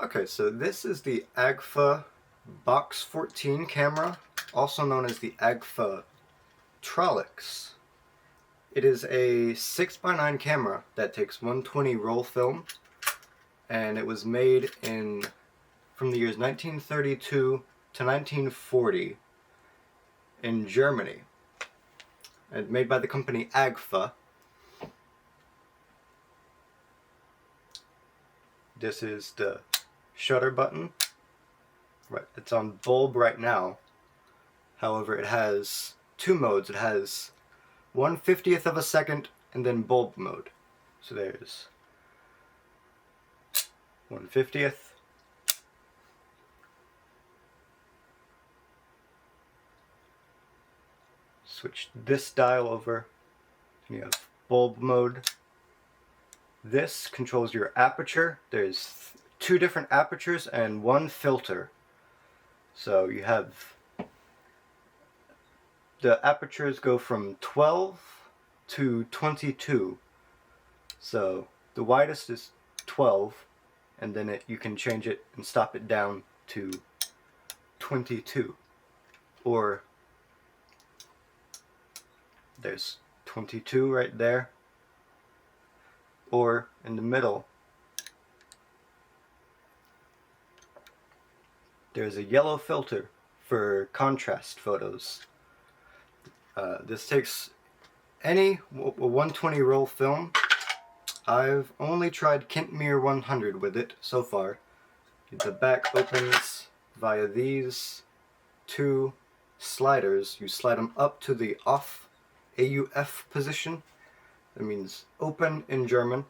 Okay, so this is the Agfa Box 14 camera, also known as the Agfa Trolix. It is a 6x9 camera that takes 120 roll film, and it was made from the years 1932 to 1940 in Germany, and made by the company Agfa. This is the shutter button. Right, it's on bulb right now. However, it has two modes. It has 1/50th of a second and then bulb mode. So there's 1/50th. Switch this dial over and you have bulb mode. This controls your aperture. There's two different apertures and one filter. So you have the apertures go from 12 to 22. So the widest is 12, and then you can change it and stop it down to 22. Or there's 22 right there. Or in the middle, there's a yellow filter for contrast photos. This takes any 120 roll film. I've only tried Kintmere 100 with it so far. The back opens via these two sliders. You slide them up to the off AUF position. That means open in German.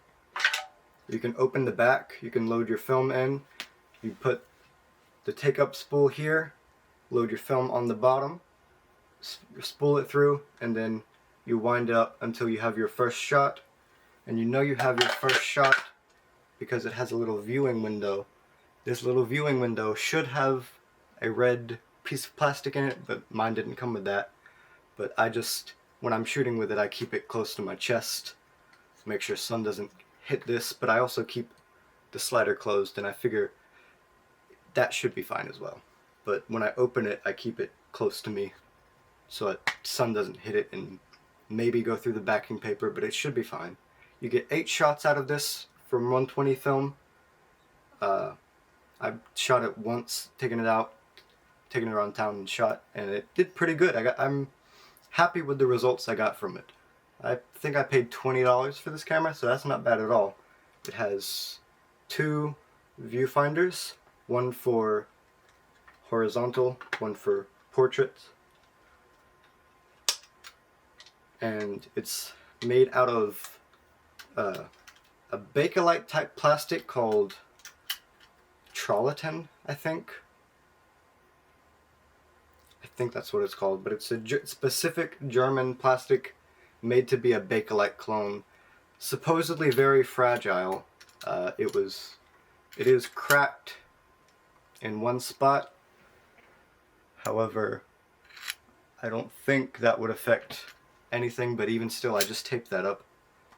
You can open the back, you can load your film in, you put the take-up spool here, load your film on the bottom, spool it through, and then you wind it up until you have your first shot. And you know you have your first shot because it has a little viewing window. This little viewing window should have a red piece of plastic in it, but mine didn't come with that. But when I'm shooting with it, I keep it close to my chest to make sure sun doesn't hit this, but I also keep the slider closed, and I figure that should be fine as well. But when I open it, I keep it close to me so that sun doesn't hit it and maybe go through the backing paper, but it should be fine. You get 8 shots out of this from 120 film. I shot it once, taken it around town and shot, and it did pretty good. I'm happy with the results I got from it. I think I paid $20 for this camera, so that's not bad at all. It has 2 viewfinders, one for horizontal, one for portrait. And it's made out of a Bakelite type plastic called Trolliton, I think that's what it's called, but it's a specific German plastic made to be a Bakelite clone. Supposedly very fragile. It is cracked in one spot. However, I don't think that would affect anything, but even still, I just taped that up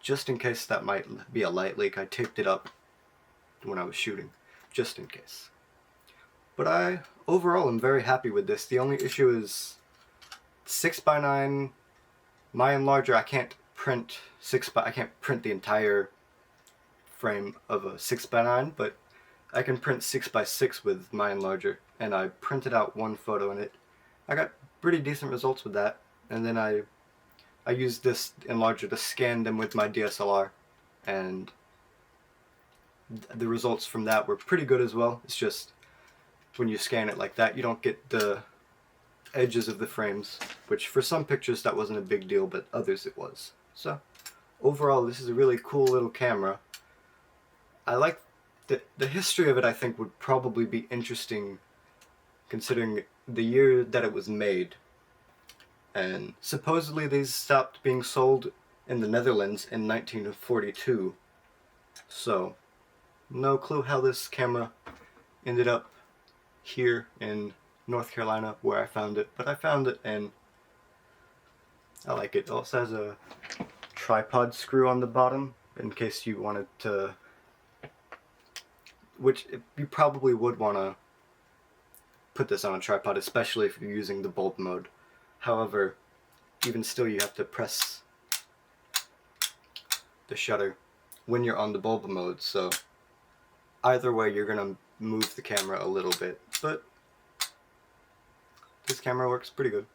just in case that might be a light leak. I taped it up when I was shooting, just in case. But overall, I'm very happy with this. The only issue is 6x9. My enlarger, I can't print the entire frame of a 6x9, but I can print 6x6 with my enlarger, and I printed out one photo in it. I got pretty decent results with that, and then I used this enlarger to scan them with my DSLR, and the results from that were pretty good as well. It's just when you scan it like that, you don't get the edges of the frames, which for some pictures that wasn't a big deal, but others it was. So overall, this is a really cool little camera. I like the history of it. I think would probably be interesting considering the year that it was made. And supposedly these stopped being sold in the Netherlands in 1942. So no clue how this camera ended up here in North Carolina where I found it, but I found it and I like it. It also has a tripod screw on the bottom in case you wanted to which you probably would want to put this on a tripod, especially if you're using the bulb mode. However, even still, you have to press the shutter when you're on the bulb mode, so either way you're gonna move the camera a little bit, but this camera works pretty good.